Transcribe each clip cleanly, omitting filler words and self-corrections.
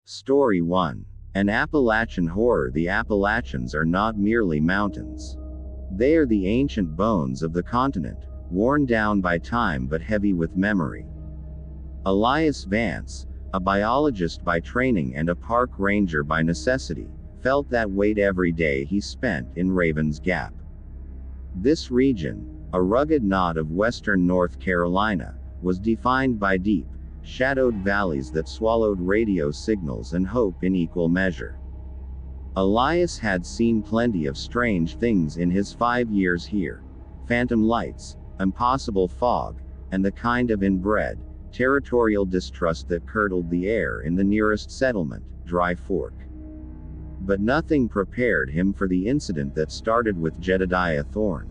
Story 1. An Appalachian horror. The Appalachians are not merely mountains. They are the ancient bones of the continent, worn down by time but heavy with memory. Elias Vance, a biologist by training and a park ranger by necessity, felt that weight every day he spent in Raven's Gap. This region, a rugged knot of western North Carolina, was defined by deep, shadowed valleys that swallowed radio signals and hope in equal measure. Elias had seen plenty of strange things in his 5 years here: phantom lights, impossible fog, and the kind of inbred, territorial distrust that curdled the air in the nearest settlement, Dry Fork. But nothing prepared him for the incident that started with Jedediah Thorne.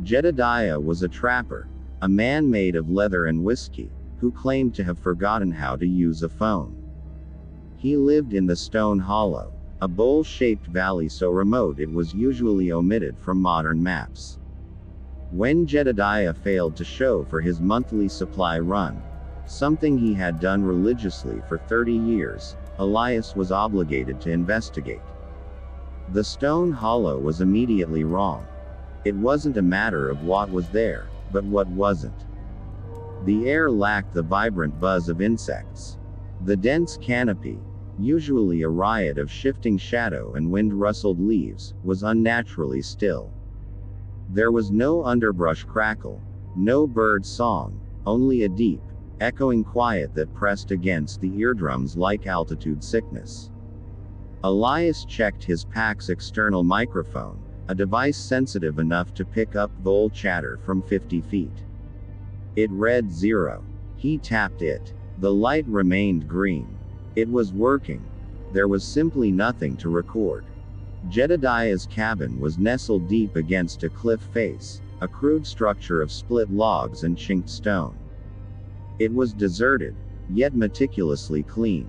Jedediah was a trapper, a man made of leather and whiskey, who claimed to have forgotten how to use a phone. He lived in the Stone Hollow, a bowl-shaped valley so remote it was usually omitted from modern maps. When Jedediah failed to show for his monthly supply run, something he had done religiously for 30 years, Elias was obligated to investigate. The Stone Hollow was immediately wrong. It wasn't a matter of what was there, but what wasn't. The air lacked the vibrant buzz of insects. The dense canopy, usually a riot of shifting shadow and wind-rustled leaves, was unnaturally still. There was no underbrush crackle, no bird song, only a deep, echoing quiet that pressed against the eardrums like altitude sickness. Elias checked his pack's external microphone, a device sensitive enough to pick up vole chatter from 50 feet. It read 0. He tapped it. The light remained green. It was working. There was simply nothing to record. Jedediah's cabin was nestled deep against a cliff face, a crude structure of split logs and chinked stone. It was deserted, yet meticulously clean.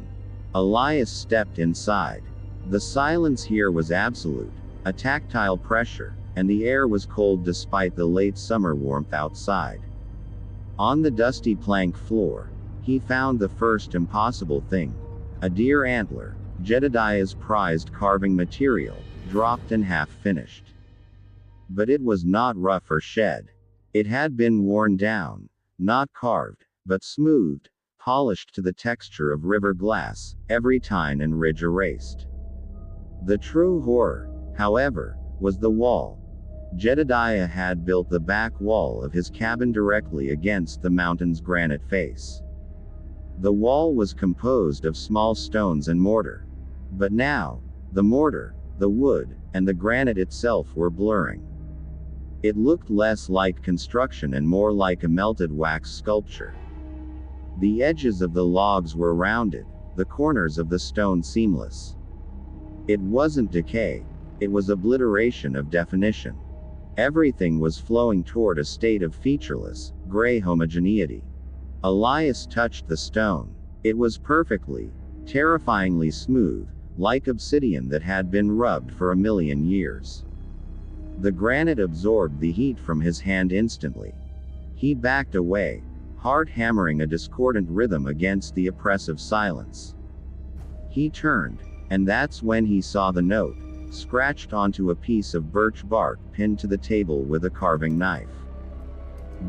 Elias stepped inside. The silence here was absolute, a tactile pressure, and the air was cold despite the late summer warmth outside. On the dusty plank floor, he found the first impossible thing: a deer antler, Jedediah's prized carving material, dropped and half-finished. But it was not rough or shed. It had been worn down, not carved, but smoothed, polished to the texture of river glass, every tine and ridge erased. The true horror, however, was the wall. Jedediah had built the back wall of his cabin directly against the mountain's granite face. The wall was composed of small stones and mortar. But now, the mortar, the wood, and the granite itself were blurring. It looked less like construction and more like a melted wax sculpture. The edges of the logs were rounded, the corners of the stone seamless. It wasn't decay, it was obliteration of definition. Everything was flowing toward a state of featureless, gray homogeneity. Elias touched the stone. It was perfectly, terrifyingly smooth, like obsidian that had been rubbed for 1,000,000 years. The granite absorbed the heat from his hand instantly. He backed away, heart hammering a discordant rhythm against the oppressive silence. He turned, and that's when he saw the note, scratched onto a piece of birch bark pinned to the table with a carving knife.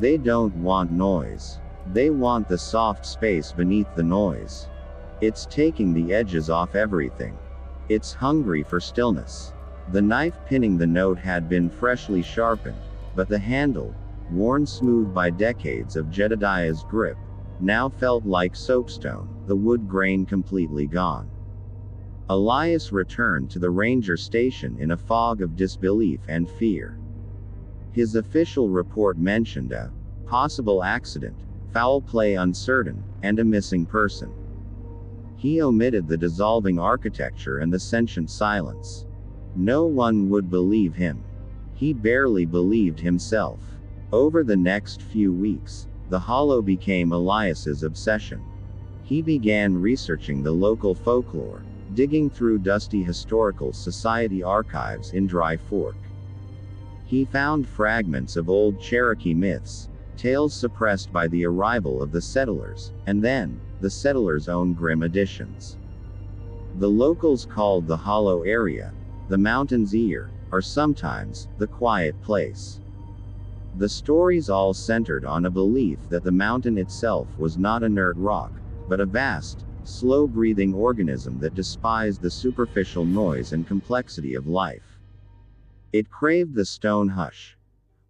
They don't want noise. They want the soft space beneath the noise. It's taking the edges off everything. It's hungry for stillness. The knife pinning the note had been freshly sharpened, but the handle, worn smooth by decades of Jedediah's grip, now felt like soapstone, the wood grain completely gone. Elias returned to the ranger station in a fog of disbelief and fear. His official report mentioned a possible accident, foul play uncertain, and a missing person. He omitted the dissolving architecture and the sentient silence. No one would believe him. He barely believed himself. Over the next few weeks, the hollow became Elias's obsession. He began researching the local folklore, digging through dusty historical society archives in Dry Fork. He found fragments of old Cherokee myths, tales suppressed by the arrival of the settlers, and then, the settlers' own grim additions. The locals called the hollow area the mountain's ear, or sometimes the quiet place. The stories all centered on a belief that the mountain itself was not inert rock, but a vast, slow-breathing organism that despised the superficial noise and complexity of life. It craved the stone hush.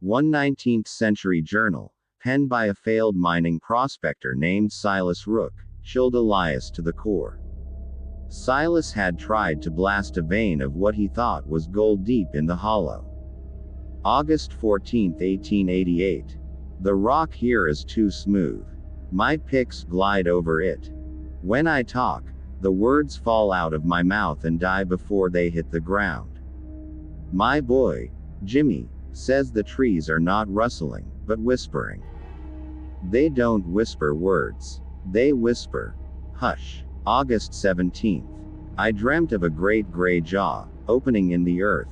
One 19th-century journal, penned by a failed mining prospector named Silas Rook, chilled Elias to the core. Silas had tried to blast a vein of what he thought was gold deep in the hollow. August 14, 1888. The rock here is too smooth. My picks glide over it. When I talk, the words fall out of my mouth and die before they hit the ground. My boy, Jimmy, says the trees are not rustling, but whispering. They don't whisper words. They whisper. Hush. August 17th. I dreamt of a great gray jaw, opening in the earth.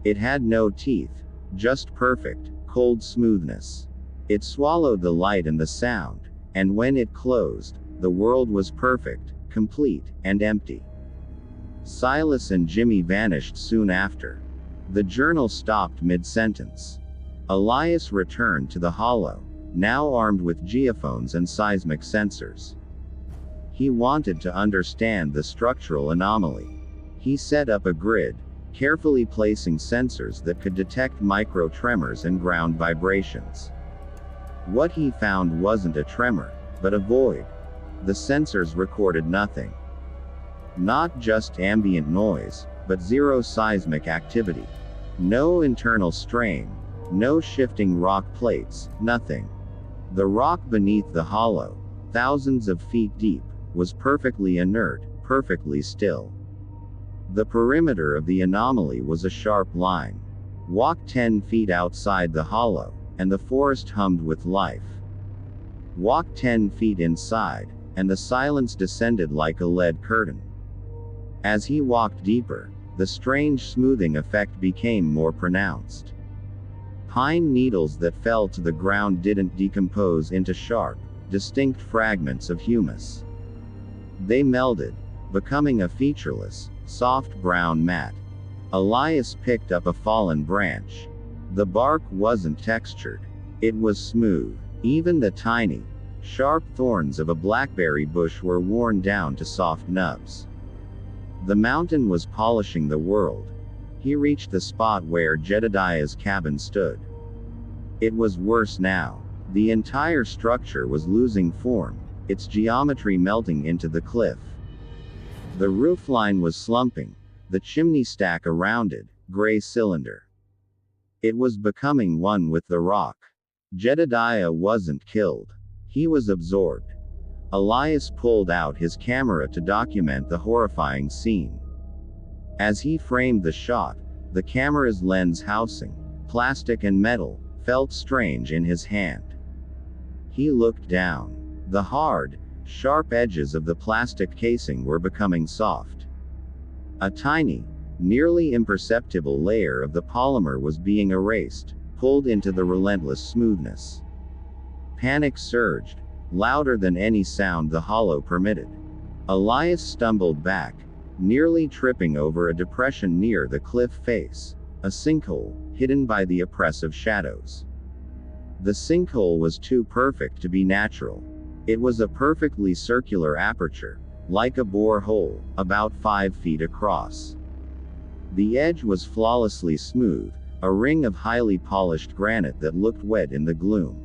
It had no teeth, just perfect, cold smoothness. It swallowed the light and the sound, and when it closed, the world was perfect, complete, and empty. Silas and Jimmy vanished soon after. The journal stopped mid-sentence. Elias returned to the hollow, now armed with geophones and seismic sensors. He wanted to understand the structural anomaly. He set up a grid, carefully placing sensors that could detect micro-tremors and ground vibrations. What he found wasn't a tremor, but a void. The sensors recorded nothing. Not just ambient noise, but zero seismic activity. No internal strain, no shifting rock plates, nothing. The rock beneath the hollow, thousands of feet deep, was perfectly inert, perfectly still. The perimeter of the anomaly was a sharp line. Walk 10 feet outside the hollow, and the forest hummed with life. Walk 10 feet inside, and the silence descended like a lead curtain. As he walked deeper, the strange smoothing effect became more pronounced. Pine needles that fell to the ground didn't decompose into sharp, distinct fragments of humus. They melded, becoming a featureless, soft brown mat. Elias picked up a fallen branch. The bark wasn't textured. It was smooth. Even the tiny, sharp thorns of a blackberry bush were worn down to soft nubs. The mountain was polishing the world. He reached the spot where Jedediah's cabin stood. It was worse now. The entire structure was losing form, its geometry melting into the cliff. The roofline was slumping, the chimney stack a rounded, gray cylinder. It was becoming one with the rock. Jedediah wasn't killed. He was absorbed. Elias pulled out his camera to document the horrifying scene. As he framed the shot, the camera's lens housing, plastic and metal, felt strange in his hand. He looked down. The hard, sharp edges of the plastic casing were becoming soft. A tiny, nearly imperceptible layer of the polymer was being erased, pulled into the relentless smoothness. Panic surged, louder than any sound the hollow permitted. Elias stumbled back, nearly tripping over a depression near the cliff face, a sinkhole, hidden by the oppressive shadows. The sinkhole was too perfect to be natural. It was a perfectly circular aperture, like a bore hole, about 5 feet across. The edge was flawlessly smooth, a ring of highly polished granite that looked wet in the gloom.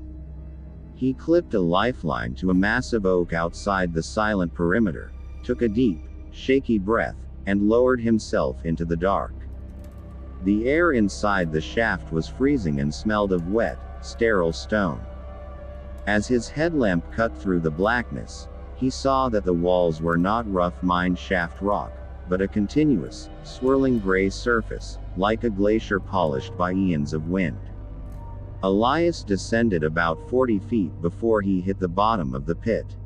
He clipped a lifeline to a massive oak outside the silent perimeter, took a deep, shaky breath, and lowered himself into the dark. The air inside the shaft was freezing and smelled of wet, sterile stone. As his headlamp cut through the blackness, he saw that the walls were not rough mine shaft rock, but a continuous, swirling gray surface, like a glacier polished by eons of wind. Elias descended about 40 feet before he hit the bottom of the pit.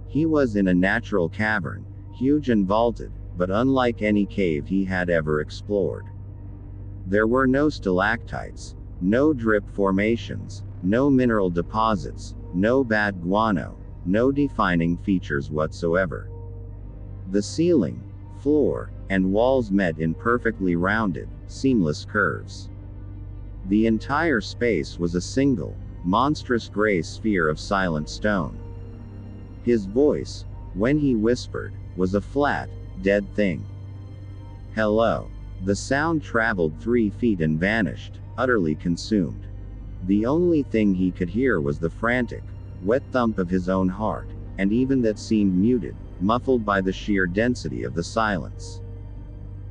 He was in a natural cavern, huge and vaulted, but unlike any cave he had ever explored. There were no stalactites, no drip formations, no mineral deposits, no bad guano, no defining features whatsoever. The ceiling, floor, and walls met in perfectly rounded, seamless curves. The entire space was a single, monstrous gray sphere of silent stone. His voice, when he whispered, was a flat, dead thing. Hello. The sound traveled 3 feet and vanished, utterly consumed. The only thing he could hear was the frantic, wet thump of his own heart, and even that seemed muted, muffled by the sheer density of the silence.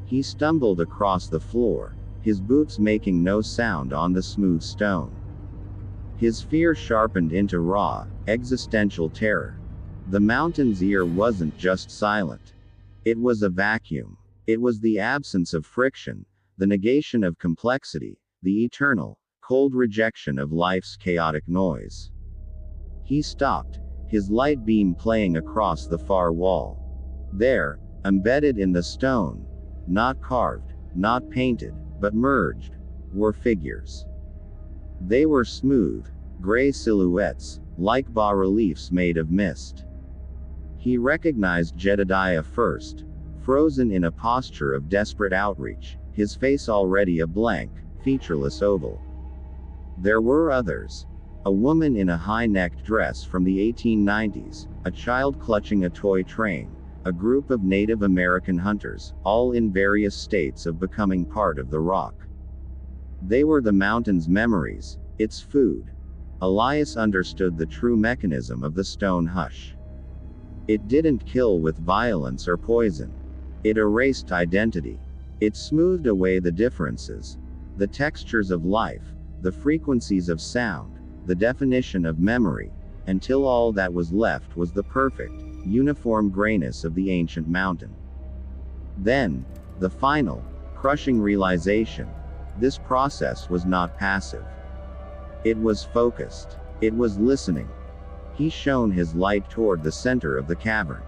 He stumbled across the floor, his boots making no sound on the smooth stone. His fear sharpened into raw, existential terror. The mountain's ear wasn't just silent. It was a vacuum. It was the absence of friction, the negation of complexity, the eternal, cold rejection of life's chaotic noise. He stopped, his light beam playing across the far wall. There, embedded in the stone, not carved, not painted, but merged, were figures. They were smooth, gray silhouettes, like bas-reliefs made of mist. He recognized Jedediah first, frozen in a posture of desperate outreach, his face already a blank, featureless oval. There were others. A woman in a high-necked dress from the 1890s, a child clutching a toy train, a group of Native American hunters, all in various states of becoming part of the rock. They were the mountain's memories, its food. Elias understood the true mechanism of the stone hush. It didn't kill with violence or poison. It erased identity. It smoothed away the differences, the textures of life, the frequencies of sound, the definition of memory, until all that was left was the perfect, uniform grayness of the ancient mountain. Then, the final, crushing realization: this process was not passive. It was focused. It was listening. He shone his light toward the center of the cavern.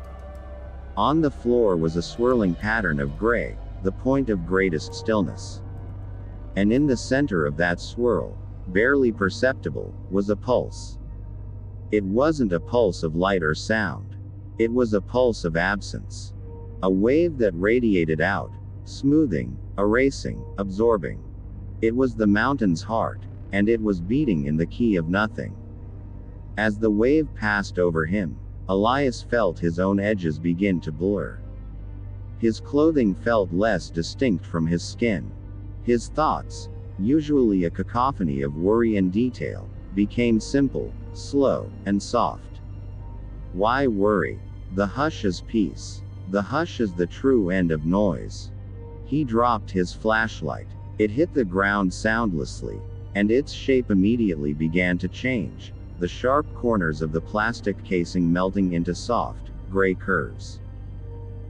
On the floor was a swirling pattern of gray, the point of greatest stillness. And in the center of that swirl, barely perceptible, was a pulse. It wasn't a pulse of light or sound. It was a pulse of absence. A wave that radiated out, smoothing, erasing, absorbing. It was the mountain's heart, and it was beating in the key of nothing. As the wave passed over him, Elias felt his own edges begin to blur. His clothing felt less distinct from his skin. His thoughts, usually a cacophony of worry and detail, became simple, slow, and soft. Why worry? The hush is peace. The hush is the true end of noise. He dropped his flashlight. It hit the ground soundlessly, and its shape immediately began to change, the sharp corners of the plastic casing melting into soft, gray curves.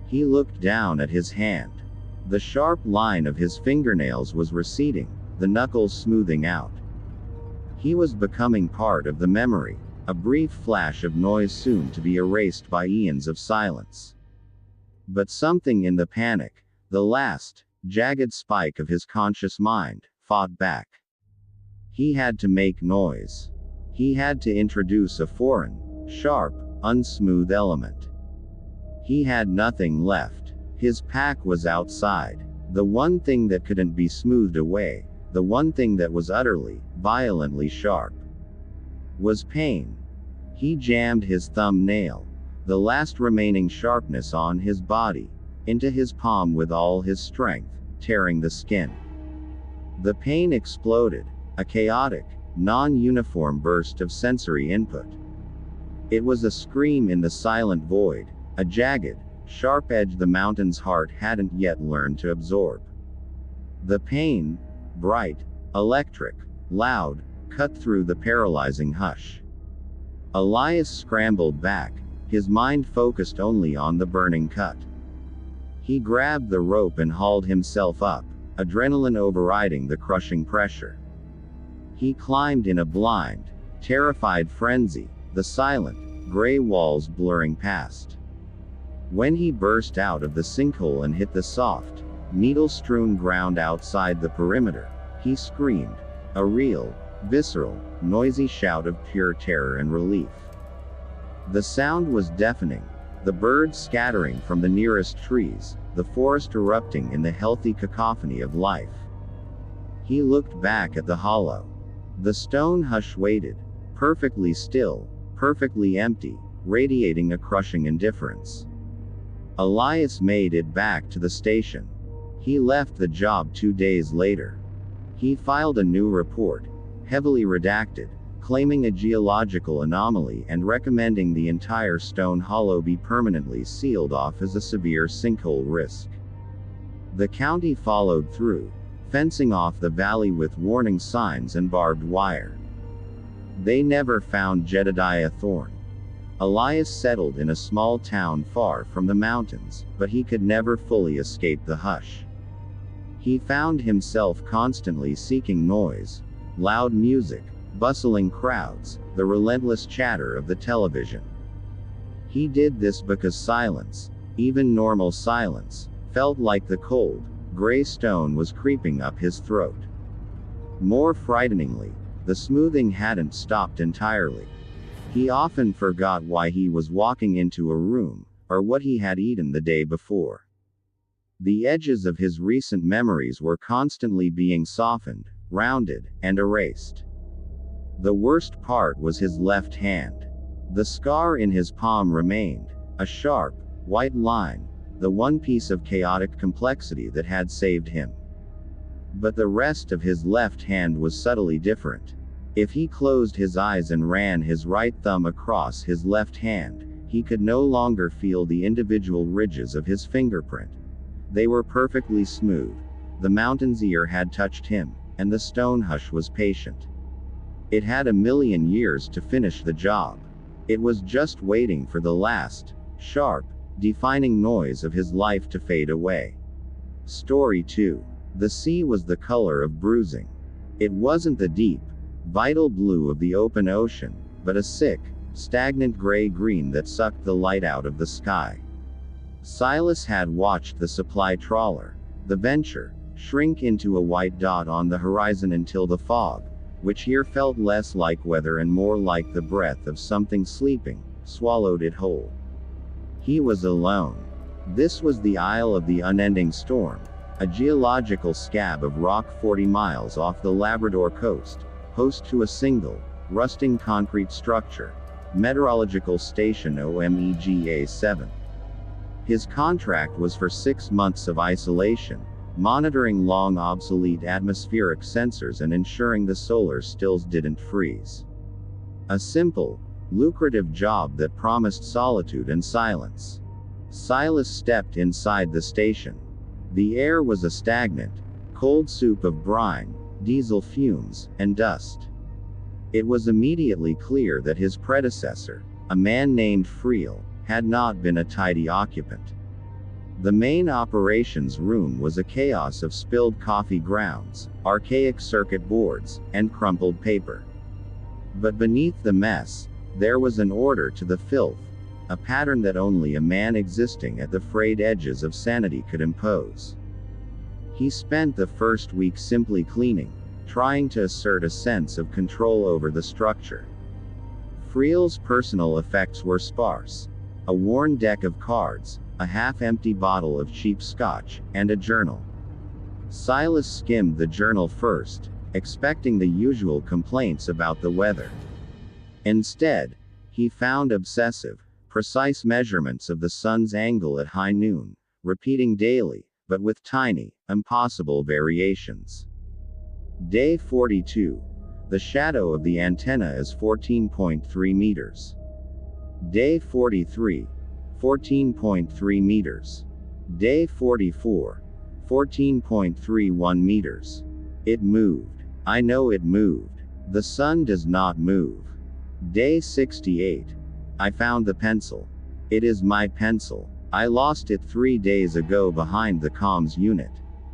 He looked down at his hand. The sharp line of his fingernails was receding, the knuckles smoothing out. He was becoming part of the memory, a brief flash of noise soon to be erased by eons of silence. But something in the panic, the last, jagged spike of his conscious mind, fought back. He had to make noise. He had to introduce a foreign, sharp, unsmooth element. He had nothing left. His pack was outside. The one thing that couldn't be smoothed away, the one thing that was utterly, violently sharp, was pain. He jammed his thumbnail, the last remaining sharpness on his body, into his palm with all his strength, tearing the skin. The pain exploded, a chaotic, non-uniform burst of sensory input. It was a scream in the silent void, a jagged, sharp edge the mountain's heart hadn't yet learned to absorb. The pain, bright, electric, loud, cut through the paralyzing hush. Elias scrambled back, his mind focused only on the burning cut. He grabbed the rope and hauled himself up, adrenaline overriding the crushing pressure. He climbed in a blind, terrified frenzy, the silent, gray walls blurring past. When he burst out of the sinkhole and hit the soft, needle-strewn ground outside the perimeter, he screamed, a real, visceral, noisy shout of pure terror and relief. The sound was deafening, The birds scattering from the nearest trees, the forest erupting in the healthy cacophony of life. He looked back at the hollow. The stone hush waited, perfectly still, perfectly empty, radiating a crushing indifference. Elias made it back to the station. He left the job 2 days later. He filed a new report, heavily redacted, claiming a geological anomaly and recommending the entire stone hollow be permanently sealed off as a severe sinkhole risk. The county followed through, fencing off the valley with warning signs and barbed wire. They never found Jedediah Thorne. Elias settled in a small town far from the mountains, but he could never fully escape the hush. He found himself constantly seeking noise, loud music, bustling crowds, the relentless chatter of the television. He did this because silence, even normal silence, felt like the cold, gray stone was creeping up his throat. More frighteningly, the smoothing hadn't stopped entirely. He often forgot why he was walking into a room, or what he had eaten the day before. The edges of his recent memories were constantly being softened, rounded, and erased. The worst part was his left hand. The scar in his palm remained, a sharp, white line, the one piece of chaotic complexity that had saved him. But the rest of his left hand was subtly different. If he closed his eyes and ran his right thumb across his left hand, he could no longer feel the individual ridges of his fingerprint. They were perfectly smooth. The mountain's ear had touched him, and the stone hush was patient. It had 1,000,000 years to finish the job. It was just waiting for the last, sharp, defining noise of his life to fade away. Story 2. The sea was the color of bruising. It wasn't the deep, vital blue of the open ocean, but a sick, stagnant gray-green that sucked the light out of the sky. Silas had watched the supply trawler, the Venture, shrink into a white dot on the horizon until the fog, which here felt less like weather and more like the breath of something sleeping, swallowed it whole. He was alone. This was the Isle of the Unending Storm, a geological scab of rock 40 miles off the Labrador coast, host to a single, rusting concrete structure, Meteorological Station OMEGA-7. His contract was for 6 months of isolation, monitoring long obsolete atmospheric sensors and ensuring the solar stills didn't freeze. A simple, lucrative job that promised solitude and silence. Silas stepped inside the station. The air was a stagnant, cold soup of brine, diesel fumes, and dust. It was immediately clear that his predecessor, a man named Friel, had not been a tidy occupant. The main operations room was a chaos of spilled coffee grounds, archaic circuit boards, and crumpled paper. But beneath the mess, there was an order to the filth, a pattern that only a man existing at the frayed edges of sanity could impose. He spent the first week simply cleaning, trying to assert a sense of control over the structure. Friel's personal effects were sparse. A worn deck of cards, a half-empty bottle of cheap scotch, and a journal. Silas skimmed the journal first, expecting the usual complaints about the weather. Instead, he found obsessive, precise measurements of the sun's angle at high noon, repeating daily, but with tiny, impossible variations. Day 42. The shadow of the antenna is 14.3 meters. Day 43. 14.3 meters. Day 44. 14.31 meters. It moved. I know it moved. The sun does not move. Day 68. I found the pencil. It is my pencil. I lost it 3 days ago behind the comms unit.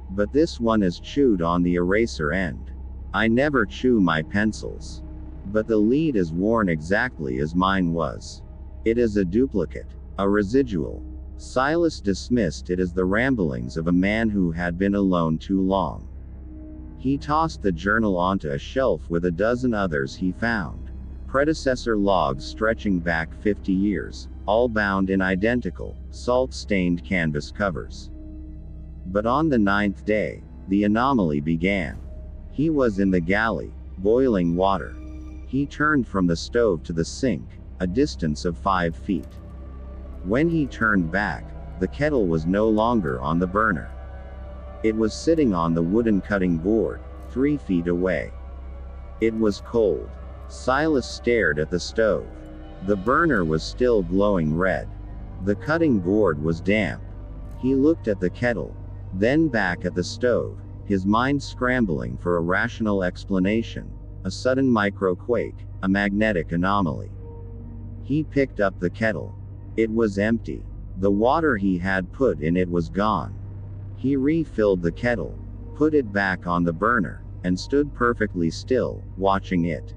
But this one is chewed on the eraser end. I never chew my pencils. But the lead is worn exactly as mine was. It is a duplicate, a residual. Silas dismissed it as the ramblings of a man who had been alone too long. He tossed the journal onto a shelf with a dozen others he found. Predecessor logs stretching back 50 years, all bound in identical, salt-stained canvas covers. But on the 9th day, the anomaly began. He was in the galley, boiling water. He turned from the stove to the sink, a distance of 5 feet. When he turned back, the kettle was no longer on the burner. It was sitting on the wooden cutting board, 3 feet away. It was cold. Silas stared at the stove. The burner was still glowing red. The cutting board was damp. He looked at the kettle, then back at the stove, his mind scrambling for a rational explanation. A sudden microquake, a magnetic anomaly. He picked up the kettle. It was empty. The water he had put in it was gone. He refilled the kettle, put it back on the burner, and stood perfectly still, watching it.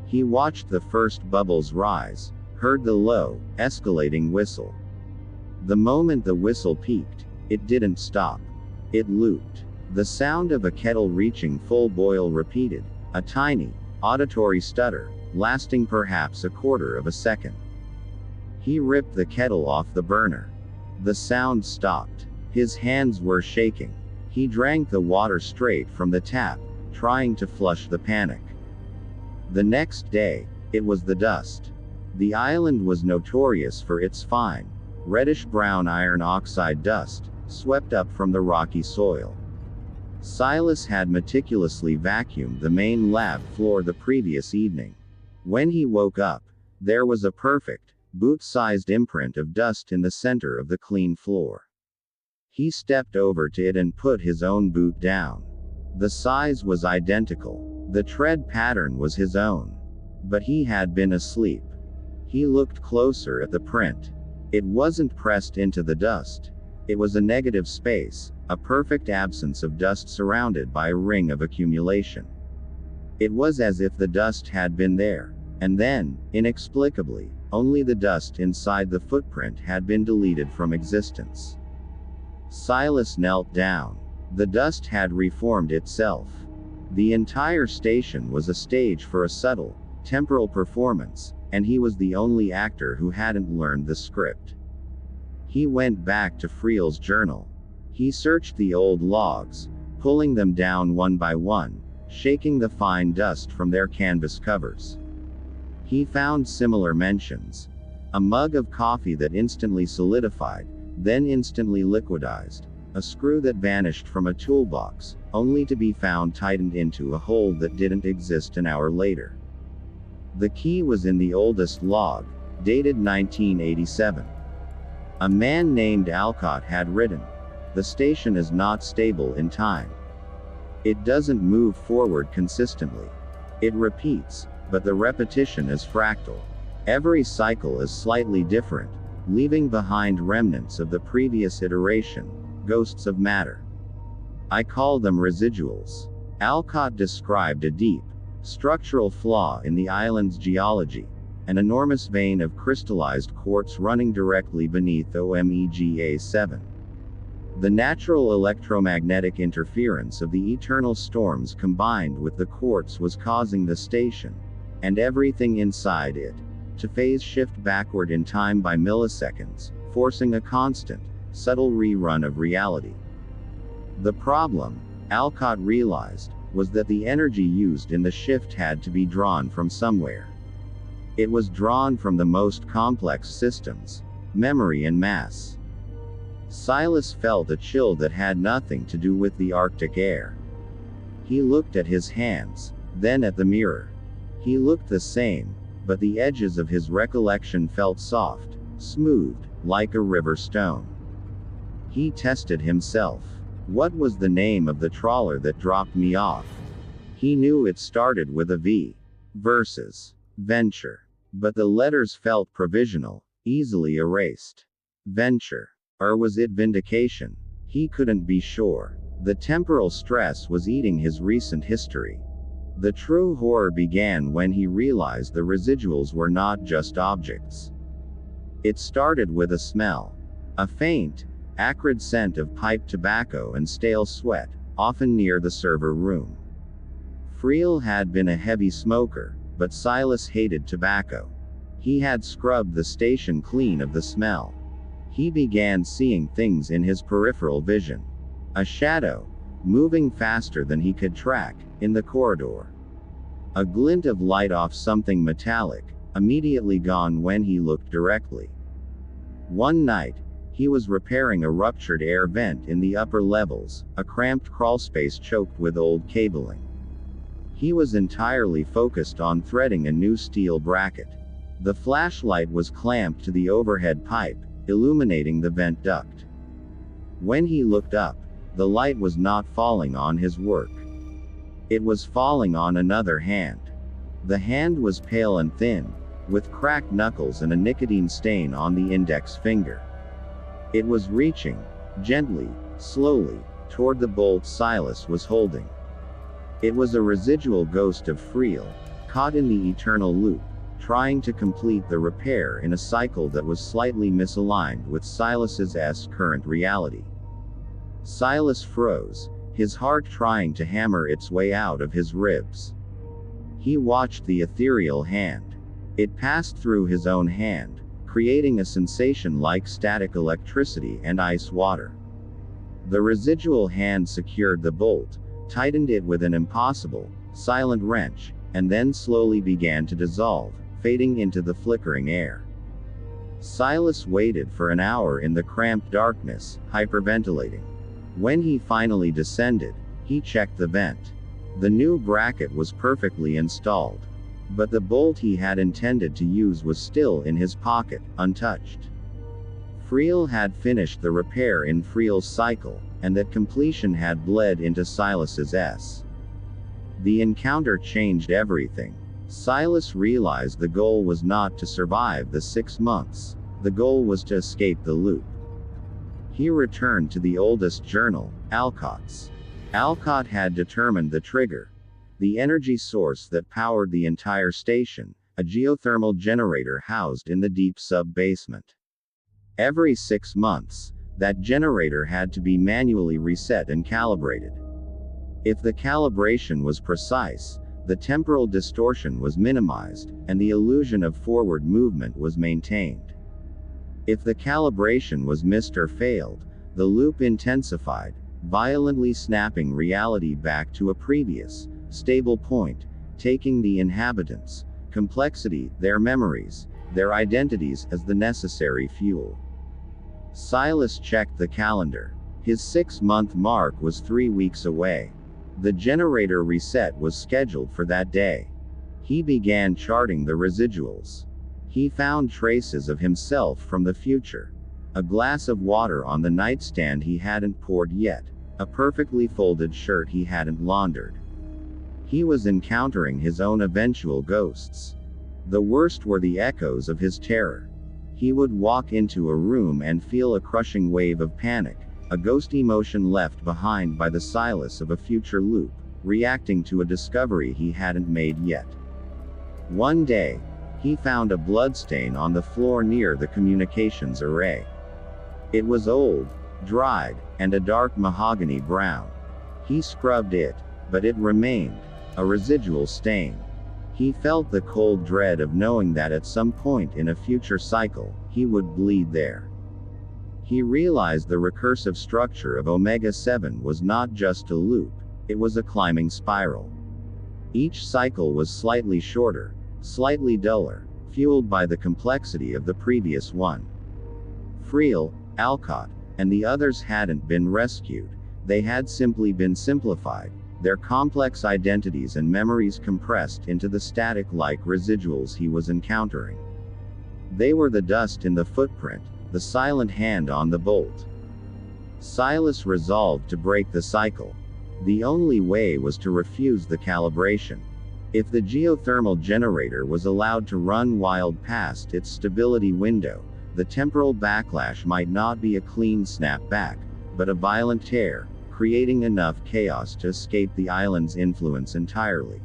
He watched the first bubbles rise, heard the low, escalating whistle. The moment the whistle peaked, it didn't stop. It looped. The sound of a kettle reaching full boil repeated, a tiny, auditory stutter, lasting perhaps a quarter of a second. He ripped the kettle off the burner. The sound stopped. His hands were shaking. He drank the water straight from the tap, trying to flush the panic. The next day, it was the dust. The island was notorious for its fine, reddish-brown iron oxide dust, swept up from the rocky soil. Silas had meticulously vacuumed the main lab floor the previous evening. When he woke up, there was a perfect, boot-sized imprint of dust in the center of the clean floor. He stepped over to it and put his own boot down. The size was identical. The tread pattern was his own. But he had been asleep. He looked closer at the print. It wasn't pressed into the dust. It was a negative space, a perfect absence of dust surrounded by a ring of accumulation. It was as if the dust had been there, and then, inexplicably, only the dust inside the footprint had been deleted from existence. Silas knelt down. The dust had reformed itself. The entire station was a stage for a subtle, temporal performance, and he was the only actor who hadn't learned the script. He went back to Friel's journal. He searched the old logs, pulling them down one by one, shaking the fine dust from their canvas covers. He found similar mentions. A mug of coffee that instantly solidified, then instantly liquidized. A screw that vanished from a toolbox, only to be found tightened into a hole that didn't exist an hour later. The key was in the oldest log, dated 1987. A man named Alcott had written, "The station is not stable in time. It doesn't move forward consistently. It repeats, but the repetition is fractal. Every cycle is slightly different, leaving behind remnants of the previous iteration, ghosts of matter. I call them residuals." Alcott described a deep, structural flaw in the island's geology, an enormous vein of crystallized quartz running directly beneath OMEGA-7. The natural electromagnetic interference of the eternal storms combined with the quartz was causing the station, and everything inside it, to phase shift backward in time by milliseconds, forcing a constant, subtle rerun of reality. The problem, Alcott realized, was that the energy used in the shift had to be drawn from somewhere. It was drawn from the most complex systems, memory and mass. Silas felt a chill that had nothing to do with the Arctic air. He looked at his hands, then at the mirror. He looked the same, but the edges of his recollection felt soft, smooth, like a river stone. He tested himself. What was the name of the trawler that dropped me off? He knew it started with a V. Versus Venture. But the letters felt provisional, easily erased. Venture. Or was it Vindication? He couldn't be sure. The temporal stress was eating his recent history. The true horror began when he realized the residuals were not just objects. It started with a smell. A faint, acrid scent of pipe tobacco and stale sweat, often near the server room. Friel had been a heavy smoker, but Silas hated tobacco. He had scrubbed the station clean of the smell. He began seeing things in his peripheral vision. A shadow, moving faster than he could track, in the corridor. A glint of light off something metallic, immediately gone when he looked directly. One night, he was repairing a ruptured air vent in the upper levels, a cramped crawlspace choked with old cabling. He was entirely focused on threading a new steel bracket. The flashlight was clamped to the overhead pipe, illuminating the vent duct. When he looked up, the light was not falling on his work. It was falling on another hand. The hand was pale and thin, with cracked knuckles and a nicotine stain on the index finger. It was reaching, gently, slowly, toward the bolt Silas was holding. It was a residual ghost of Friel, caught in the eternal loop, trying to complete the repair in a cycle that was slightly misaligned with Silas's current reality. Silas froze, his heart trying to hammer its way out of his ribs. He watched the ethereal hand. It passed through his own hand, creating a sensation like static electricity and ice water. The residual hand secured the bolt, tightened it with an impossible, silent wrench, and then slowly began to dissolve, fading into the flickering air. Silas waited for an hour in the cramped darkness, hyperventilating. When he finally descended, he checked the vent. The new bracket was perfectly installed. But the bolt he had intended to use was still in his pocket, untouched. Friel had finished the repair in Friel's cycle, and that completion had bled into Silas's. The encounter changed everything. Silas realized the goal was not to survive the 6 months. The goal was to escape the loop. He returned to the oldest journal, Alcott's. Alcott had determined the trigger. The energy source that powered the entire station, a geothermal generator housed in the deep sub-basement. Every 6 months, that generator had to be manually reset and calibrated. If the calibration was precise, the temporal distortion was minimized, and the illusion of forward movement was maintained. If the calibration was missed or failed, the loop intensified, violently snapping reality back to a previous, stable point, taking the inhabitants' complexity, their memories, their identities as the necessary fuel. Silas checked the calendar. His 6-month mark was 3 weeks away. The generator reset was scheduled for that day. He began charting the residuals. He found traces of himself from the future. A glass of water on the nightstand he hadn't poured yet, a perfectly folded shirt he hadn't laundered. He was encountering his own eventual ghosts. The worst were the echoes of his terror. He would walk into a room and feel a crushing wave of panic, a ghost emotion left behind by the Silas of a future loop, reacting to a discovery he hadn't made yet. One day, he found a bloodstain on the floor near the communications array. It was old, dried, and a dark mahogany brown. He scrubbed it, but it remained, a residual stain. He felt the cold dread of knowing that at some point in a future cycle, he would bleed there. He realized the recursive structure of Omega-7 was not just a loop, it was a climbing spiral. Each cycle was slightly shorter, slightly duller, fueled by the complexity of the previous one. Friel, Alcott, and the others hadn't been rescued, they had simply been simplified, their complex identities and memories compressed into the static-like residuals he was encountering. They were the dust in the footprint, the silent hand on the bolt. Silas resolved to break the cycle. The only way was to refuse the calibration. If the geothermal generator was allowed to run wild past its stability window, the temporal backlash might not be a clean snap back, but a violent tear, creating enough chaos to escape the island's influence entirely.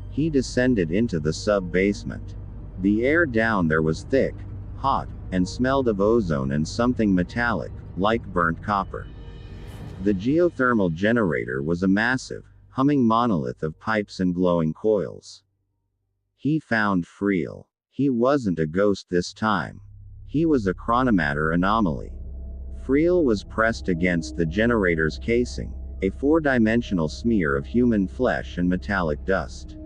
He descended into the sub-basement. The air down there was thick, hot, and smelled of ozone and something metallic, like burnt copper. The geothermal generator was a massive, humming monolith of pipes and glowing coils. He found Friel. He wasn't a ghost this time. He was a chronomatter anomaly. Friel was pressed against the generator's casing, a four-dimensional smear of human flesh and metallic dust.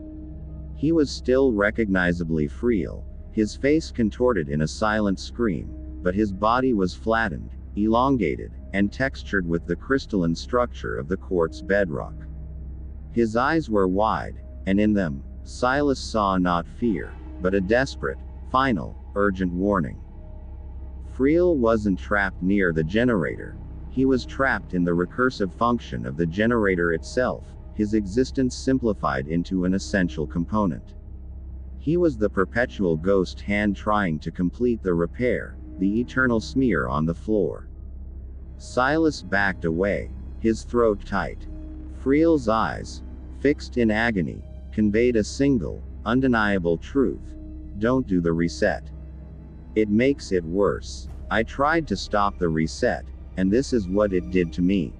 He was still recognizably Friel, his face contorted in a silent scream, but his body was flattened, elongated, and textured with the crystalline structure of the quartz bedrock. His eyes were wide, and in them, Silas saw not fear, but a desperate, final, urgent warning. Friel wasn't trapped near the generator. He was trapped in the recursive function of the generator itself, his existence simplified into an essential component. He was the perpetual ghost hand trying to complete the repair, the eternal smear on the floor. Silas backed away, his throat tight. Friel's eyes, fixed in agony, conveyed a single, undeniable truth. Don't do the reset. It makes it worse. I tried to stop the reset, and this is what it did to me.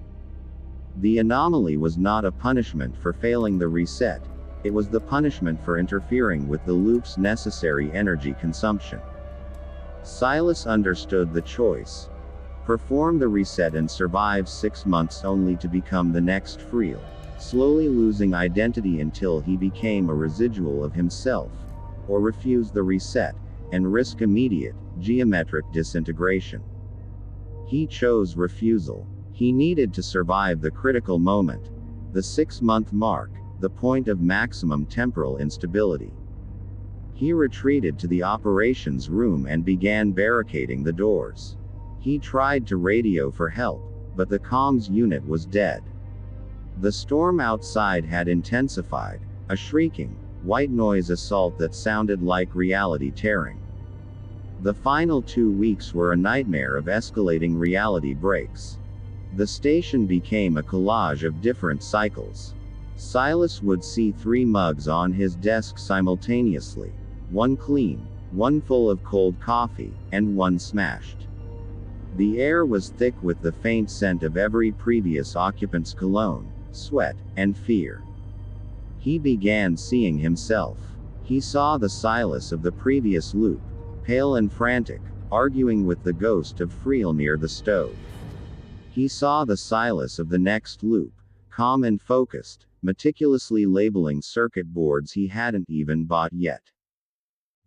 The anomaly was not a punishment for failing the reset, it was the punishment for interfering with the loop's necessary energy consumption. Silas understood the choice. Perform the reset and survive 6 months only to become the next Friel, slowly losing identity until he became a residual of himself, or refuse the reset, and risk immediate, geometric disintegration. He chose refusal. He needed to survive the critical moment, the 6-month mark, the point of maximum temporal instability. He retreated to the operations room and began barricading the doors. He tried to radio for help, but the comms unit was dead. The storm outside had intensified, a shrieking, white noise assault that sounded like reality tearing. The final 2 weeks were a nightmare of escalating reality breaks. The station became a collage of different cycles. Silas would see 3 mugs on his desk simultaneously, one clean, one full of cold coffee, and one smashed. The air was thick with the faint scent of every previous occupant's cologne, sweat, and fear. He began seeing himself. He saw the Silas of the previous loop, pale and frantic, arguing with the ghost of Friel near the stove. He saw the Silas of the next loop, calm and focused, meticulously labeling circuit boards he hadn't even bought yet.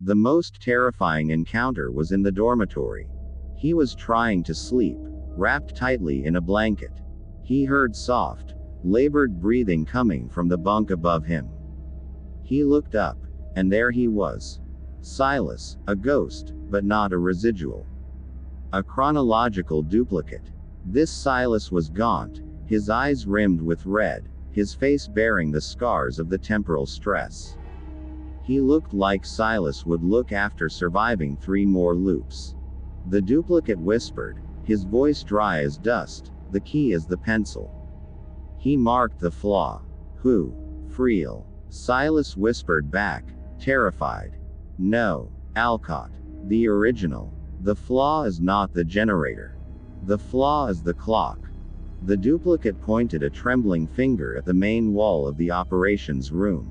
The most terrifying encounter was in the dormitory. He was trying to sleep, wrapped tightly in a blanket. He heard soft, labored breathing coming from the bunk above him. He looked up, and there he was. Silas, a ghost, but not a residual. A chronological duplicate. This Silas was gaunt, his eyes rimmed with red, his face bearing the scars of the temporal stress. He looked like Silas would look after surviving 3 more loops. The duplicate whispered, his voice dry as dust, the key is the pencil. He marked the flaw. Who? Friel. Silas whispered back, terrified. No, Alcott. The original. The flaw is not the generator. The flaw is the clock. The duplicate pointed a trembling finger at the main wall of the operations room.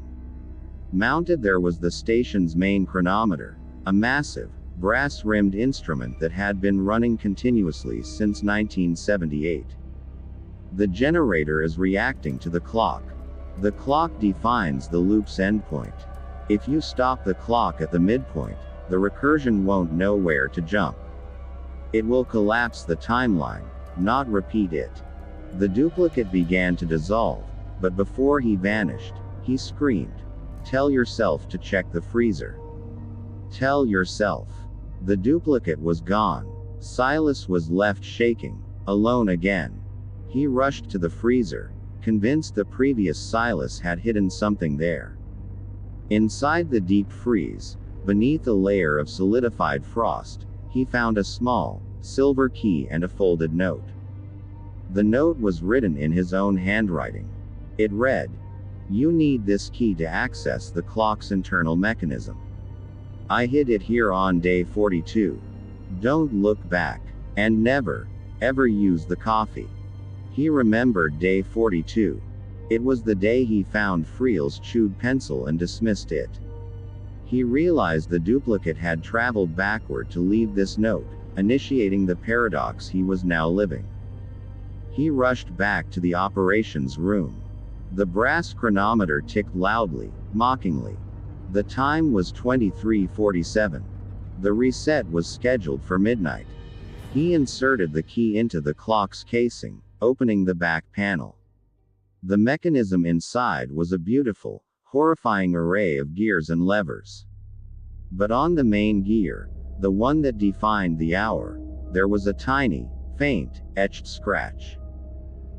Mounted there was the station's main chronometer, a massive, brass-rimmed instrument that had been running continuously since 1978. The generator is reacting to the clock. The clock defines the loop's endpoint. If you stop the clock at the midpoint, the recursion won't know where to jump. It will collapse the timeline, not repeat it. The duplicate began to dissolve, but before he vanished, he screamed, "Tell yourself to check the freezer. Tell yourself." The duplicate was gone. Silas was left shaking, alone again. He rushed to the freezer, convinced the previous Silas had hidden something there. Inside the deep freeze, beneath a layer of solidified frost, he found a small, silver key and a folded note. The note was written in his own handwriting. It read, "You need this key to access the clock's internal mechanism. I hid it here on day 42. Don't look back, and never, ever use the coffee." He remembered day 42. It was the day he found Friel's chewed pencil and dismissed it. He realized the duplicate had traveled backward to leave this note, initiating the paradox he was now living. He rushed back to the operations room. The brass chronometer ticked loudly, mockingly. The time was 23:47. The reset was scheduled for midnight. He inserted the key into the clock's casing, opening the back panel. The mechanism inside was a beautiful, horrifying array of gears and levers. But on the main gear, the one that defined the hour, there was a tiny, faint, etched scratch.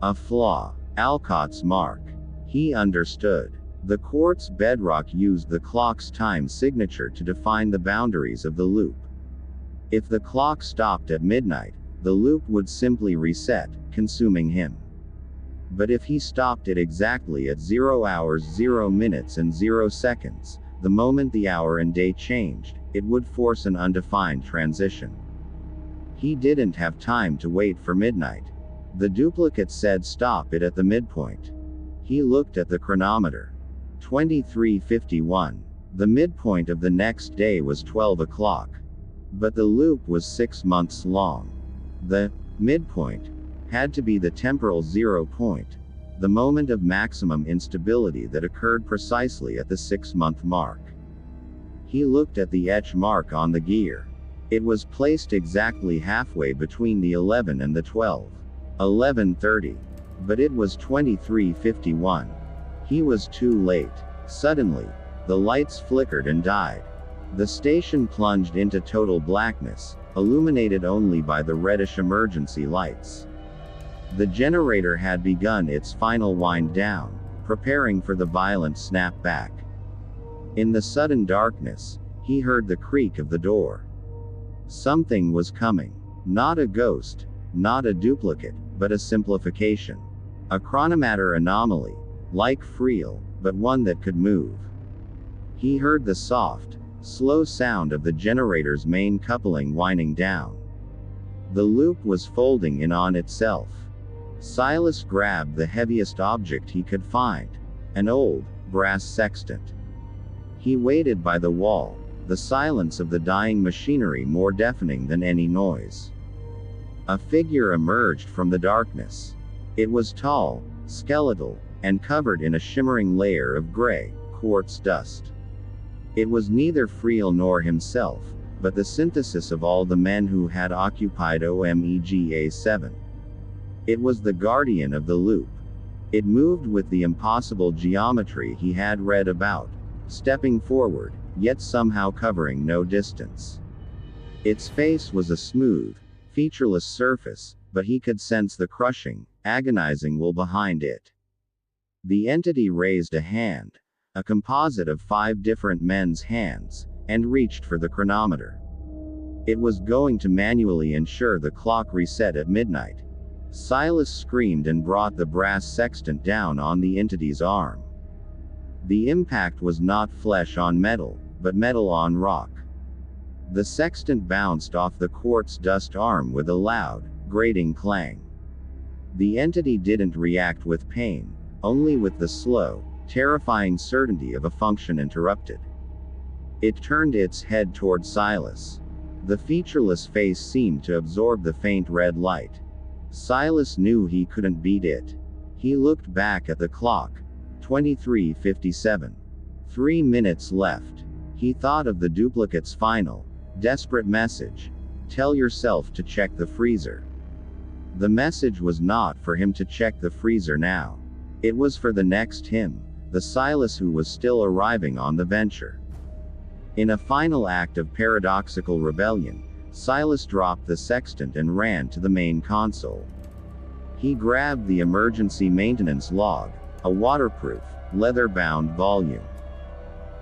A flaw. Alcott's mark. He understood. The quartz bedrock used the clock's time signature to define the boundaries of the loop. If the clock stopped at midnight, the loop would simply reset, consuming him. But if he stopped it exactly at 0 hours 0 minutes and 0 seconds, the moment the hour and day changed, it would force an undefined transition. He didn't have time to wait for midnight. The duplicate said stop it at the midpoint. He looked at the chronometer. 23:51. The midpoint of the next day was 12 o'clock. But the loop was 6 months long. The midpoint had to be the temporal 0 point, the moment of maximum instability that occurred precisely at the 6-month mark. He looked at the etch mark on the gear. It was placed exactly halfway between the 11 and the 12. 11:30. But it was 23:51. He was too late. Suddenly, the lights flickered and died. The station plunged into total blackness, illuminated only by the reddish emergency lights. The generator had begun its final wind down, preparing for the violent snapback. In the sudden darkness, he heard the creak of the door. Something was coming. Not a ghost, not a duplicate, but a simplification. A chronomatter anomaly, like Friel, but one that could move. He heard the soft, slow sound of the generator's main coupling winding down. The loop was folding in on itself. Silas grabbed the heaviest object he could find, an old, brass sextant. He waited by the wall, the silence of the dying machinery more deafening than any noise. A figure emerged from the darkness. It was tall, skeletal, and covered in a shimmering layer of gray, quartz dust. It was neither Friel nor himself, but the synthesis of all the men who had occupied Omega 7. It was the guardian of the loop. It moved with the impossible geometry he had read about, stepping forward, yet somehow covering no distance. Its face was a smooth, featureless surface, but he could sense the crushing, agonizing will behind it. The entity raised a hand, a composite of 5 different men's hands, and reached for the chronometer. It was going to manually ensure the clock reset at midnight. Silas screamed and brought the brass sextant down on the entity's arm. The impact was not flesh on metal, but metal on rock. The sextant bounced off the quartz dust arm with a loud, grating clang. The entity didn't react with pain, only with the slow, terrifying certainty of a function interrupted. It turned its head toward Silas. The featureless face seemed to absorb the faint red light. Silas knew he couldn't beat it. He looked back at the clock. 23:57. 3 minutes left. He thought of the duplicate's final, desperate message. Tell yourself to check the freezer. The message was not for him to check the freezer now. It was for the next him, the Silas who was still arriving on the venture. In a final act of paradoxical rebellion, Silas dropped the sextant and ran to the main console. He grabbed the emergency maintenance log, a waterproof, leather-bound volume.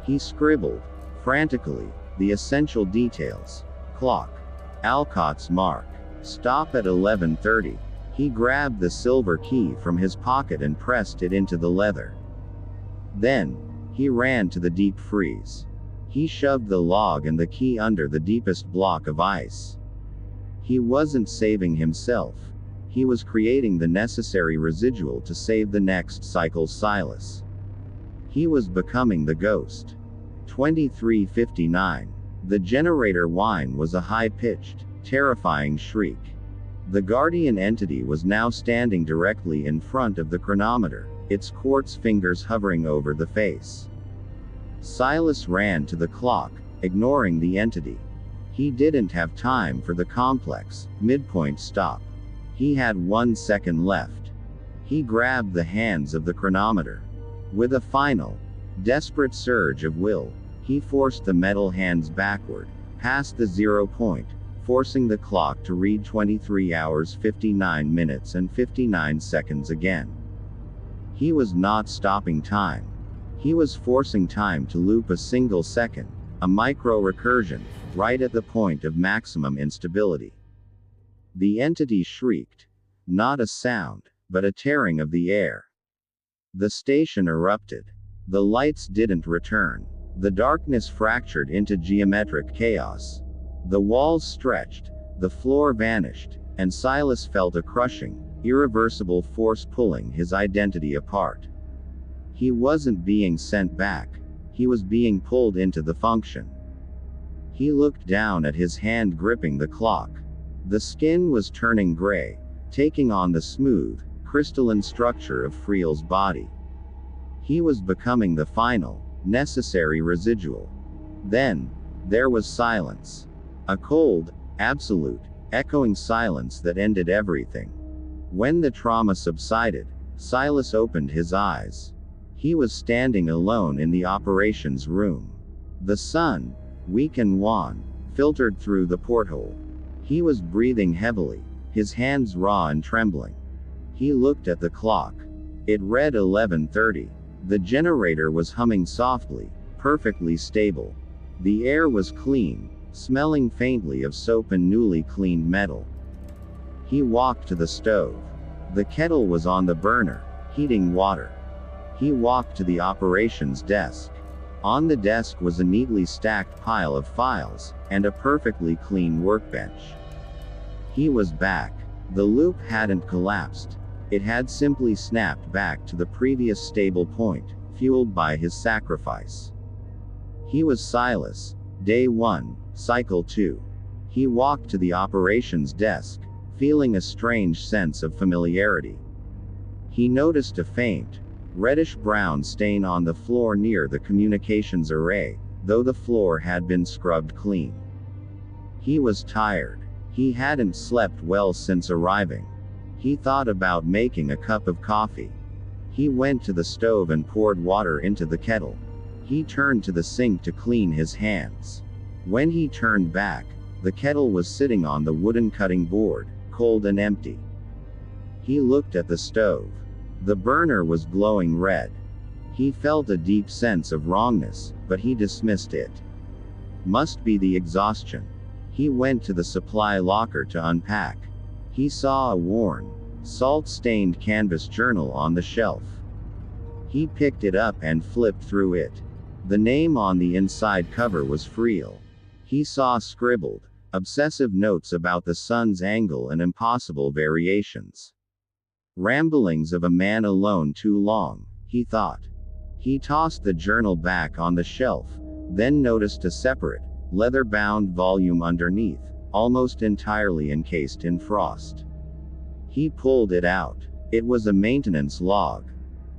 He scribbled, frantically, the essential details. Clock. Alcott's mark. Stop at 11:30. He grabbed the silver key from his pocket and pressed it into the leather. Then, he ran to the deep freeze. He shoved the log and the key under the deepest block of ice. He wasn't saving himself. He was creating the necessary residual to save the next cycle's Silas. He was becoming the ghost. 23:59. The generator whine was a high-pitched, terrifying shriek. The guardian entity was now standing directly in front of the chronometer, its quartz fingers hovering over the face. Silas ran to the clock, ignoring the entity. He didn't have time for the complex, midpoint stop. He had 1 second left. He grabbed the hands of the chronometer. With a final, desperate surge of will, he forced the metal hands backward, past the 0 point, forcing the clock to read 23 hours 59 minutes and 59 seconds again. He was not stopping time. He was forcing time to loop a single second, a micro-recursion, right at the point of maximum instability. The entity shrieked. Not a sound, but a tearing of the air. The station erupted. The lights didn't return. The darkness fractured into geometric chaos. The walls stretched, the floor vanished, and Silas felt a crushing, irreversible force pulling his identity apart. He wasn't being sent back. He was being pulled into the function. He looked down at his hand gripping the clock. The skin was turning gray, taking on the smooth, crystalline structure of Friel's body. He was becoming the final, necessary residual. Then, there was silence. A cold, absolute, echoing silence that ended everything. When the trauma subsided, Silas opened his eyes. He was standing alone in the operations room. The sun, weak and wan, filtered through the porthole. He was breathing heavily, his hands raw and trembling. He looked at the clock. It read 11:30. The generator was humming softly, perfectly stable. The air was clean, smelling faintly of soap and newly cleaned metal. He walked to the stove. The kettle was on the burner, heating water. He walked to the operations desk. On the desk was a neatly stacked pile of files, and a perfectly clean workbench. He was back. The loop hadn't collapsed. It had simply snapped back to the previous stable point, fueled by his sacrifice. He was Silas. Day 1, Cycle 2. He walked to the operations desk, feeling a strange sense of familiarity. He noticed a faint, reddish-brown stain on the floor near the communications array, though the floor had been scrubbed clean. He was tired. He hadn't slept well since arriving. He thought about making a cup of coffee. He went to the stove and poured water into the kettle. He turned to the sink to clean his hands. When he turned back, the kettle was sitting on the wooden cutting board, cold and empty. He looked at the stove. The burner was glowing red. He felt a deep sense of wrongness, but he dismissed it. Must be the exhaustion. He went to the supply locker to unpack. He saw a worn, salt-stained canvas journal on the shelf. He picked it up and flipped through it. The name on the inside cover was Friel. He saw scribbled, obsessive notes about the sun's angle and impossible variations. Ramblings of a man alone too long, he thought. He tossed the journal back on the shelf, then noticed a separate, leather-bound volume underneath, almost entirely encased in frost. He pulled it out. It was a maintenance log.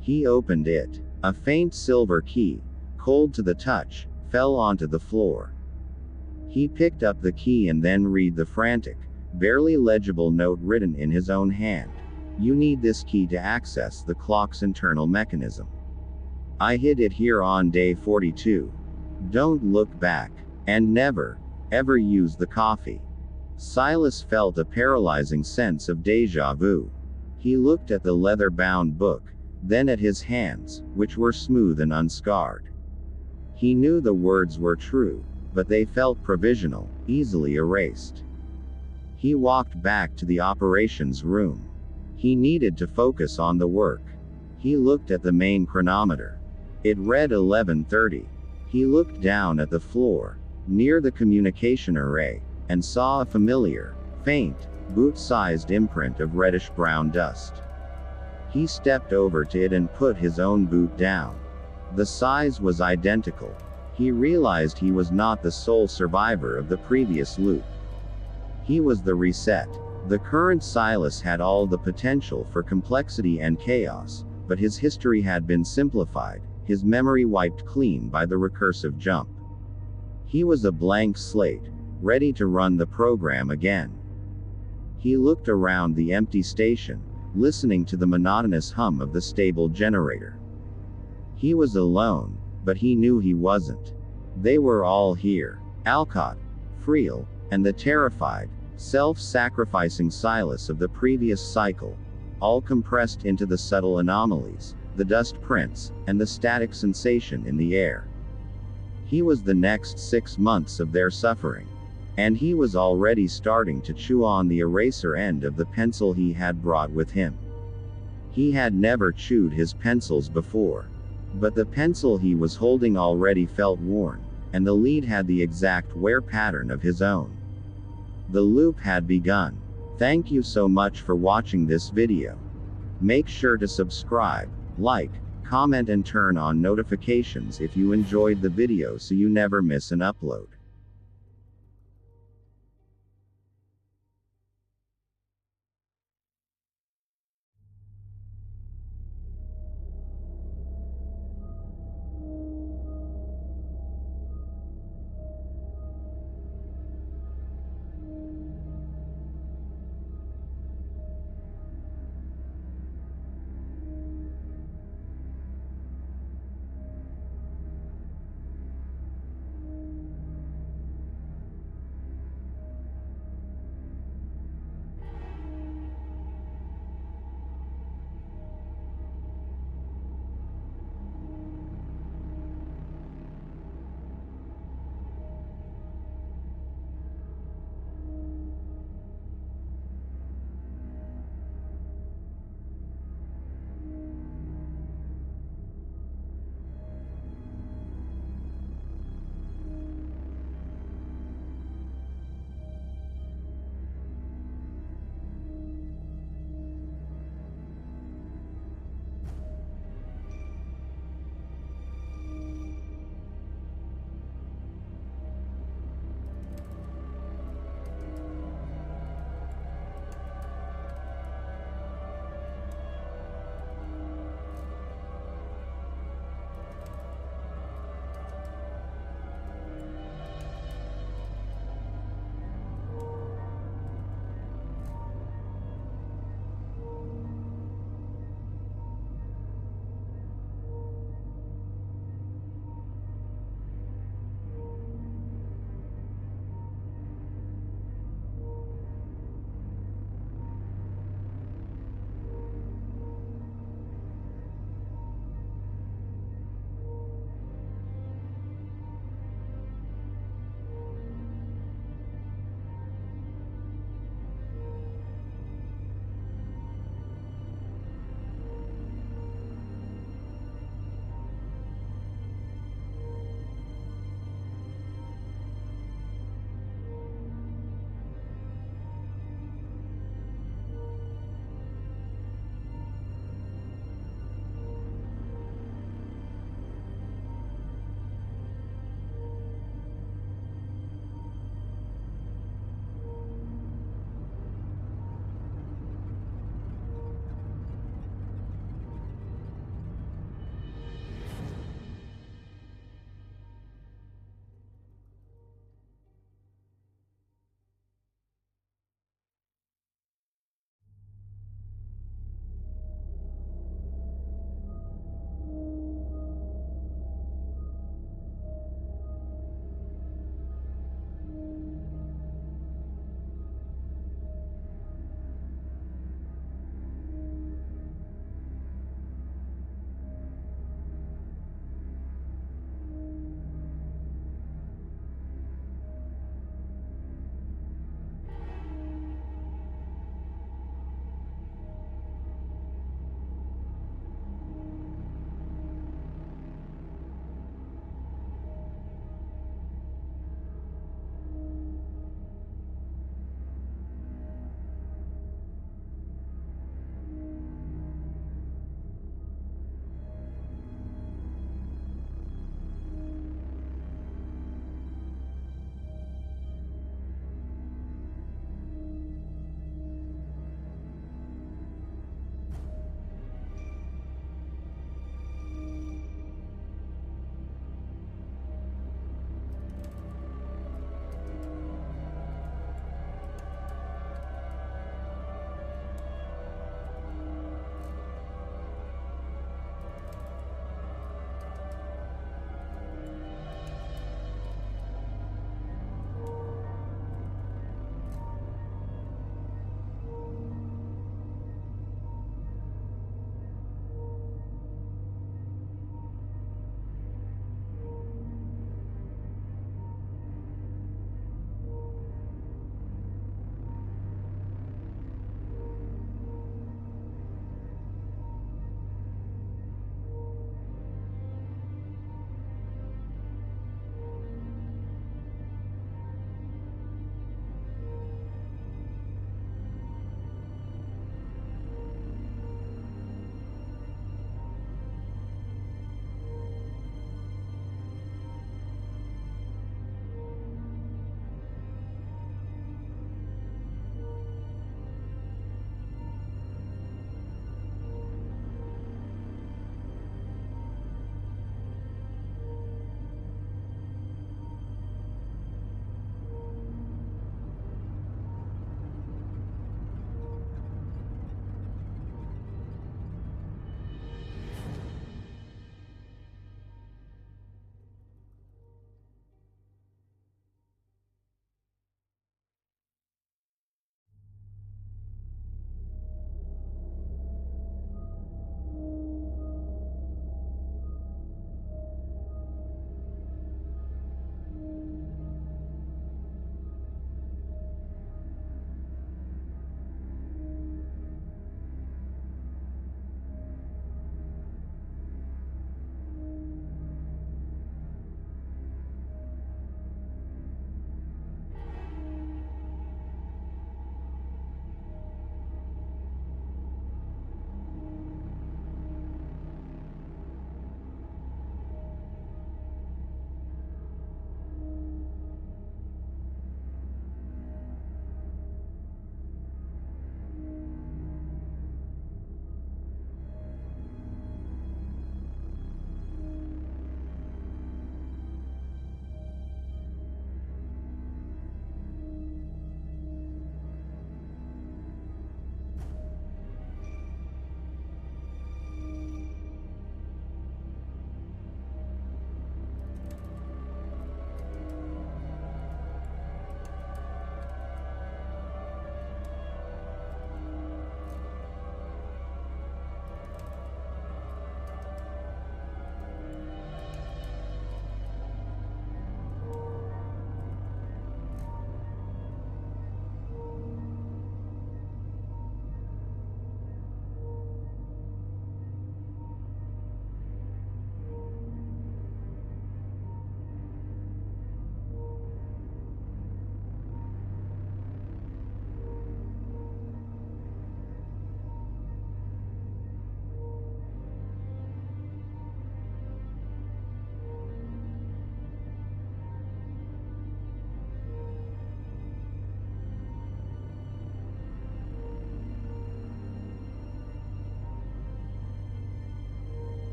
He opened it. A faint silver key, cold to the touch, fell onto the floor. He picked up the key and then read the frantic, barely legible note written in his own hand. You need this key to access the clock's internal mechanism. I hid it here on day 42. Don't look back. And never, ever use the coffee. Silas felt a paralyzing sense of déjà vu. He looked at the leather-bound book, then at his hands, which were smooth and unscarred. He knew the words were true, but they felt provisional, easily erased. He walked back to the operations room. He needed to focus on the work. He looked at the main chronometer. It read 11:30. He looked down at the floor, near the communication array, and saw a familiar, faint, boot-sized imprint of reddish-brown dust. He stepped over to it and put his own boot down. The size was identical. He realized he was not the sole survivor of the previous loop. He was the reset. The current Silas had all the potential for complexity and chaos, but his history had been simplified, his memory wiped clean by the recursive jump. He was a blank slate, ready to run the program again. He looked around the empty station, listening to the monotonous hum of the stable generator. He was alone, but he knew he wasn't. They were all here. Alcott, Friel, and the terrified, self-sacrificing Silas of the previous cycle, all compressed into the subtle anomalies, the dust prints, and the static sensation in the air. He was the next 6 months of their suffering. And he was already starting to chew on the eraser end of the pencil he had brought with him. He had never chewed his pencils before. But the pencil he was holding already felt worn, and the lead had the exact wear pattern of his own. The loop had begun. Thank you so much for watching this video. Make sure to subscribe, like, comment and turn on notifications if you enjoyed the video so you never miss an upload.